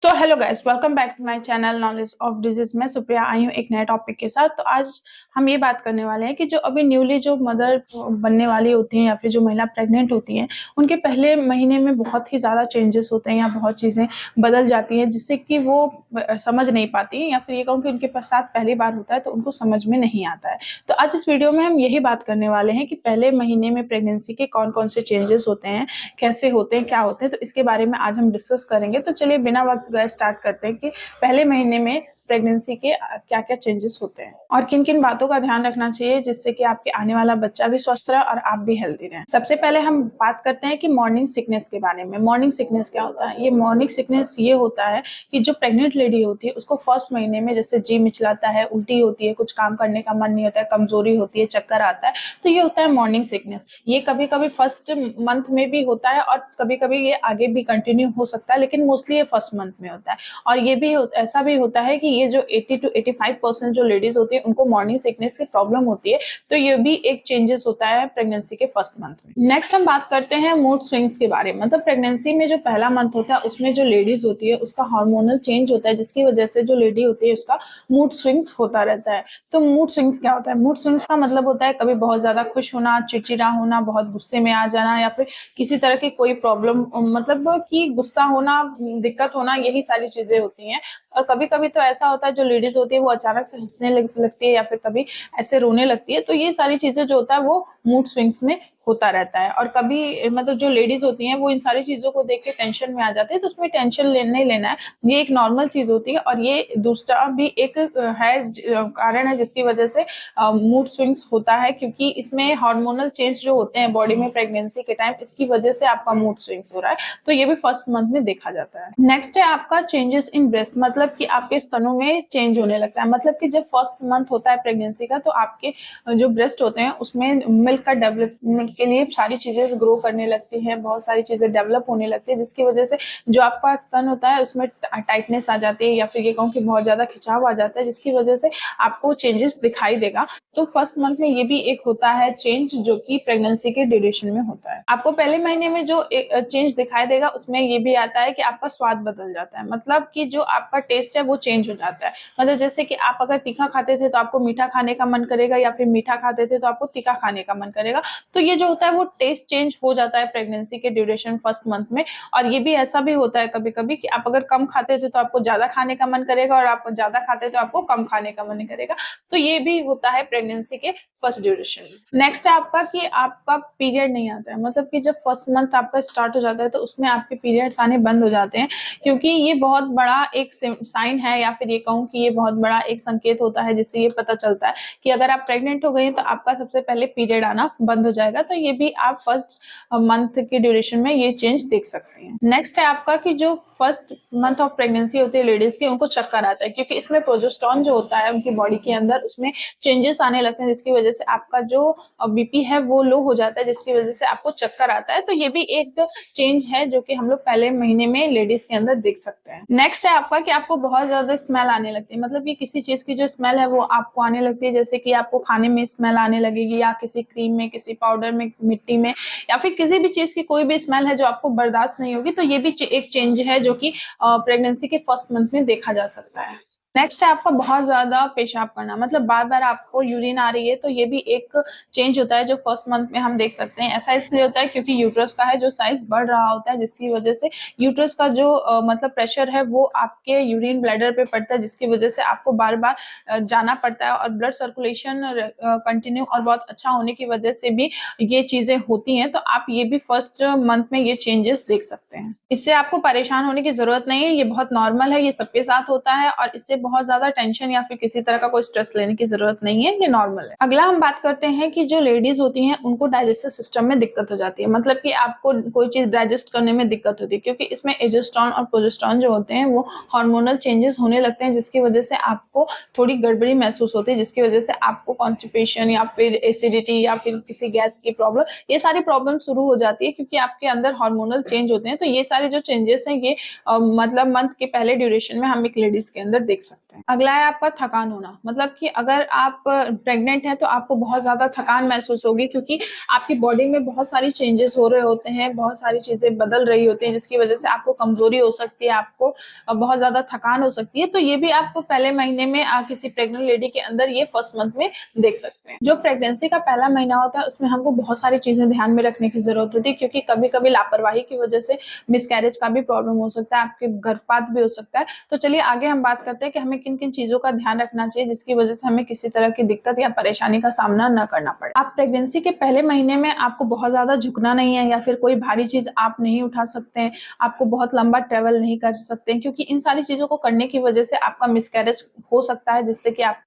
So hello guys, welcome back to my channel knowledge of disease. मैं सुप्रिया आई हूँ एक नए टॉपिक के साथ। तो आज हम ये बात करने वाले हैं कि जो अभी न्यूली जो मदर बनने वाली होती हैं या फिर जो महिला प्रेग्नेंट होती हैं, उनके पहले महीने में बहुत ही ज़्यादा चेंजेस होते हैं या बहुत चीज़ें बदल जाती हैं जिससे कि वो समझ नहीं पाती हैं, या फिर ये कहूँ कि उनके साथ पहली बार होता है तो उनको समझ में नहीं आता है। तो आज इस वीडियो में हम यही बात करने वाले हैं कि पहले महीने में प्रेगनेंसी के कौन कौन से चेंजेस होते हैं, कैसे होते हैं, क्या होते हैं। तो इसके बारे में आज हम डिस्कस करेंगे। तो चलिए बिना वक्त गए स्टार्ट करते हैं कि पहले महीने में प्रेगनेंसी के क्या क्या चेंजेस होते हैं और किन किन बातों का ध्यान रखना चाहिए जिससे कि आपके आने वाला बच्चा भी स्वस्थ रहे और आप भी हेल्दी रहें। सबसे पहले हम बात करते हैं कि मॉर्निंग सिकनेस के बारे में। मॉर्निंग सिकनेस क्या होता है? ये मॉर्निंग सिकनेस ये होता है कि जो प्रेग्नेंट लेडी होती है उसको फर्स्ट महीने में जैसे जी मिचलाता है, उल्टी होती है, कुछ काम करने का मन नहीं होता है, कमजोरी होती है, चक्कर आता है, तो ये होता है मॉर्निंग सिकनेस। ये कभी कभी फर्स्ट मंथ में भी होता है और कभी कभी ये आगे भी कंटिन्यू हो सकता है, लेकिन मोस्टली ये फर्स्ट मंथ में होता है। और ये भी ऐसा भी होता है कि ये जो 80 to 85% जो लेडीज होती है उनको मॉर्निंग सिकनेस की प्रॉब्लम होती है। तो ये भी एक चेंजेस होता है प्रेगनेंसी के फर्स्ट मंथ में। नेक्स्ट हम बात करते हैं मूड स्विंग्स के बारे में। मतलब प्रेगनेंसी में जो पहला मंथ होता है उसमें जो लेडीज होती है उसका हार्मोनल चेंज होता है, जिसकी वजह से जो लेडी होती है उसका मूड स्विंग्स होता रहता है। तो मूड स्विंग्स क्या होता है? मूड स्विंग्स का मतलब होता है कभी बहुत ज्यादा खुश होना, चिड़चिड़ा होना, बहुत गुस्से में आ जाना, या फिर किसी तरह की कोई प्रॉब्लम, मतलब कि गुस्सा होना, दिक्कत होना, यही सारी चीजें होती हैं। और कभी कभी तो ऐसा होता है जो लेडीज होती है वो अचानक से हंसने लगती है या फिर कभी ऐसे रोने लगती है। तो ये सारी चीजें जो होता है वो मूड स्विंग्स में होता रहता है। और कभी मतलब जो लेडीज होती हैं वो इन सारी चीजों को देख के टेंशन में आ जाते हैं, तो उसमें टेंशन नहीं लेना है, ये एक नॉर्मल चीज होती है। और ये दूसरा भी एक कारण है जिसकी वजह से मूड स्विंग्स होता है, क्योंकि इसमें हार्मोनल चेंज जो होते हैं बॉडी में प्रेगनेंसी के टाइम, इसकी वजह से आपका मूड स्विंग्स हो रहा है। तो ये भी फर्स्ट मंथ में देखा जाता है। नेक्स्ट है आपका चेंजेस इन ब्रेस्ट, मतलब कि आपके स्तनों में चेंज होने लगता है। मतलब कि जब फर्स्ट मंथ होता है प्रेगनेंसी का तो आपके जो ब्रेस्ट होते हैं उसमें मिल्क का डेवलपमेंट के लिए सारी चीजें ग्रो करने लगती हैं, बहुत सारी चीजें डेवलप होने लगती है, जिसकी वजह से जो आपका स्तन होता है उसमें टाइटनेस आ जाती है, या फिर ये कहूँ कि बहुत ज्यादा खिंचाव आ जाता है, जिसकी वजह से आपको चेंजेस दिखाई देगा। तो फर्स्ट मंथ में ये भी एक होता है चेंज जो कि प्रेगनेंसी के ड्यूरेशन में होता है। आपको पहले महीने में जो चेंज दिखाई देगा उसमें ये भी आता है कि आपका स्वाद बदल जाता है। मतलब कि जो आपका टेस्ट है वो चेंज हो जाता है। मतलब जैसे कि आप अगर तीखा खाते थे तो आपको मीठा खाने का मन करेगा, या फिर मीठा खाते थे तो आपको तीखा खाने का मन करेगा। तो ये जो होता है वो टेस्ट चेंज हो जाता है प्रेगनेंसी के ड्यूरेशन फर्स्ट मंथ में। और ये भी ऐसा भी होता है कभी कभी कि आप अगर कम खाते थे तो आपको ज्यादा खाने का मन करेगा, और आप ज्यादा खाते तो आपको कम खाने का मन करेगा। तो ये भी होता है प्रेगनेंसी के फर्स्ट ड्यूरेशन में। नेक्स्ट है आपका कि आपका पीरियड नहीं आता है। मतलब कि जब फर्स्ट मंथ आपका स्टार्ट हो जाता है तो उसमें आपके पीरियड्स आने बंद हो जाते हैं, क्योंकि ये बहुत बड़ा एक साइन है, या फिर ये कहूँ कि ये बहुत बड़ा एक संकेत होता है जिससे ये पता चलता है कि अगर आप प्रेग्नेंट हो गई हैं तो आपका सबसे पहले पीरियड आना बंद हो जाएगा। तो ये भी आप फर्स्ट मंथ के ड्यूरेशन में ये चेंज देख सकते हैं। नेक्स्ट है आपका कि जो फर्स्ट मंथ ऑफ प्रेगनेंसी होती है लेडीज की, उनको चक्कर आता है, क्योंकि इसमें प्रोजेस्टेरोन जो होता है उनकी बॉडी के अंदर उसमें चेंजेस आने लगते हैं, जिसकी वजह से आपका जो बीपी है वो लो हो जाता है, जिसकी वजह से आपको चक्कर आता है। तो ये भी एक चेंज है जो कि हम लोग पहले महीने में लेडीज के अंदर देख सकते हैं। नेक्स्ट है आपका कि आपको बहुत ज्यादा स्मेल आने लगती है। मतलब कि किसी चीज की जो स्मेल है वो आपको आने लगती है, जैसे कि आपको खाने में स्मेल आने लगेगी, या किसी क्रीम में, किसी पाउडर में, मिट्टी में, या फिर किसी भी चीज की कोई भी स्मेल है जो आपको बर्दाश्त नहीं होगी। तो ये भी एक चेंज है जो कि प्रेगनेंसी के फर्स्ट मंथ में देखा जा सकता है। नेक्स्ट है आपका बहुत ज्यादा पेशाब करना। मतलब बार बार आपको यूरिन आ रही है, तो ये भी एक चेंज होता है जो फर्स्ट मंथ में हम देख सकते हैं। ऐसा इसलिए होता है क्योंकि यूट्रस का है जो साइज बढ़ रहा होता है, जिसकी वजह से यूट्रस का जो मतलब प्रेशर है वो आपके यूरिन ब्लैडर पे पड़ता है, जिसकी वजह से आपको बार बार जाना पड़ता है। और ब्लड सर्कुलेशन कंटिन्यू और बहुत अच्छा होने की वजह से भी ये चीजें होती हैं। तो आप ये भी फर्स्ट मंथ में ये चेंजेस देख सकते हैं। इससे आपको परेशान होने की जरूरत नहीं है, ये बहुत नॉर्मल है, ये सबके साथ होता है, और इससे बहुत ज्यादा टेंशन या फिर किसी तरह का कोई स्ट्रेस लेने की जरूरत नहीं है, ये नॉर्मल है। अगला हम बात करते हैं कि जो लेडीज होती हैं उनको डाइजेस्टिव सिस्टम में दिक्कत हो जाती है। मतलब कि आपको कोई चीज डाइजेस्ट करने में दिक्कत होती है, क्योंकि इसमें एस्ट्रोजन और प्रोजेस्टेरोन जो होते हैं वो हार्मोनल चेंजेस होने लगते हैं, जिसकी वजह से आपको थोड़ी गड़बड़ी महसूस होती है, जिसकी वजह से आपको कॉन्स्टिपेशन या फिर एसिडिटी या फिर किसी गैस की प्रॉब्लम, ये सारी प्रॉब्लम शुरू हो जाती है, क्योंकि आपके अंदर हार्मोनल चेंज होते हैं। तो ये सारे जो चेंजेस हैं ये मतलब मंथ के पहले ड्यूरेशन में हम एक लेडीज के अंदर देख सकते हैं। अगला है आपका थकान होना, मतलब कि अगर आप प्रेग्नेंट हैं तो आपको बहुत ज्यादा थकान महसूस होगी, क्योंकि आपकी बॉडी में बहुत सारी चेंजेस हो रहे होते हैं, बहुत सारी चीजें बदल रही होती हैं, जिसकी वजह से आपको कमजोरी हो सकती है, आपको बहुत ज्यादा थकान हो सकती है। तो ये भी आपको पहले महीने में किसी प्रेग्नेंट लेडी के अंदर ये फर्स्ट मंथ में देख सकते हैं। जो प्रेगनेंसी का पहला महीना होता है उसमें हमको बहुत सारी चीजें ध्यान में रखने की जरूरत होती है, क्योंकि कभी कभी लापरवाही की वजह से मिसकैरेज का भी प्रॉब्लम हो सकता है, आपके गर्भपात भी हो सकता है। तो चलिए आगे हम बात करते हैं कि हमें किन किन चीजों का ध्यान रखना चाहिए जिसकी वजह से हमें किसी तरह की दिक्कत या परेशानी का सामना न करना पड़े। आप प्रेगनेंसी के पहले महीने में आपको बहुत ज्यादा झुकना नहीं है, या फिर कोई भारी चीज आप नहीं उठा सकते हैं, आपको बहुत लंबा ट्रेवल नहीं कर सकते हैं, क्योंकि इन सारी चीजों को करने की वजह से आपका मिसकैरेज हो सकता है, जिससे कि आपको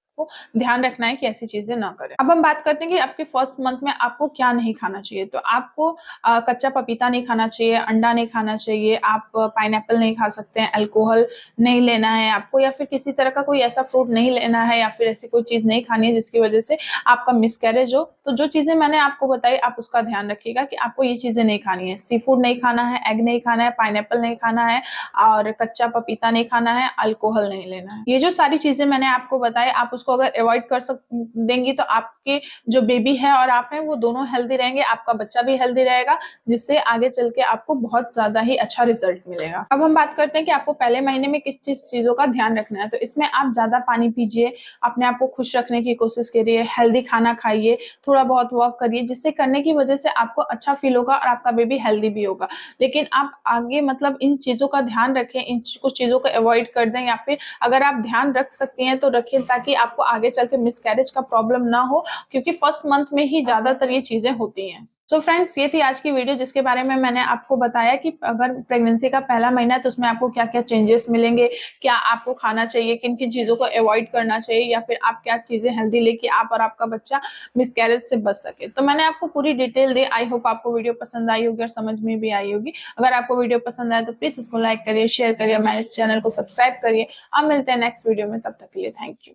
ध्यान रखना है कि ऐसी चीजें ना करें। अब हम बात करते हैं कि आपके फर्स्ट मंथ में आपको क्या नहीं खाना चाहिए। तो आपको कच्चा पपीता नहीं खाना चाहिए, अंडा नहीं खाना चाहिए, आप पाइनएप्पल नहीं खा सकते हैं, अल्कोहल नहीं लेना है आपको, या फिर किसी तरह का कोई ऐसा फ्रूट नहीं लेना है, या फिर ऐसी कोई चीज नहीं खानी है जिसकी वजह से आपका मिसकैरेज हो। तो जो चीजें मैंने आपको बताई आप उसका ध्यान रखिएगा कि आपको ये चीजें नहीं खानी है। सी फूड नहीं खाना है, एग नहीं खाना है, पाइनएप्पल नहीं खाना है, और कच्चा पपीता नहीं खाना है, अल्कोहल नहीं लेना है। ये जो सारी चीजें मैंने आपको बताई आप उसको अगर अवॉइड कर देंगी तो आपके जो बेबी है और आप हैं वो दोनों हेल्दी रहेंगे, आपका बच्चा भी हेल्दी रहेगा, जिससे आगे चल के आपको बहुत ज्यादा ही अच्छा रिजल्ट मिलेगा। अब हम बात करते हैं कि आपको पहले महीने में किस चीजों का ध्यान रखना है। तो इसमें आप ज्यादा पानी पीजिए, अपने आप को खुश रखने की कोशिश करिए, हेल्दी खाना खाइए, थोड़ा बहुत वॉक करिए, जिससे करने की वजह से आपको अच्छा फील होगा और आपका बेबी हेल्दी भी होगा। लेकिन आप आगे मतलब इन चीजों का ध्यान रखें, इन कुछ चीजों को अवॉइड कर दें, या फिर अगर आप ध्यान रख सकती हैं तो रखें, ताकि आपको आगे चल के मिसकैरेज का प्रॉब्लम ना हो, क्योंकि फर्स्ट मंथ में ही ज्यादातर ये चीजें होती हैं। सो फ्रेंड्स, ये थी आज की वीडियो जिसके बारे में मैंने आपको बताया कि अगर प्रेगनेंसी का पहला महीना है तो उसमें आपको क्या क्या चेंजेस मिलेंगे, क्या आपको खाना चाहिए, किन किन चीजों को अवॉइड करना चाहिए, या फिर आप क्या चीजें हेल्दी लेके आप और आपका बच्चा मिसकैरेज से बच सके। तो मैंने आपको पूरी डिटेल दी। आई होप आपको वीडियो पसंद आई होगी और समझ में भी आई होगी। अगर आपको वीडियो पसंद आए तो प्लीज इसको लाइक करिए, शेयर करिए, मेरे चैनल को सब्सक्राइब करिए। अब मिलते हैं नेक्स्ट वीडियो में, तब तक के लिए थैंक यू।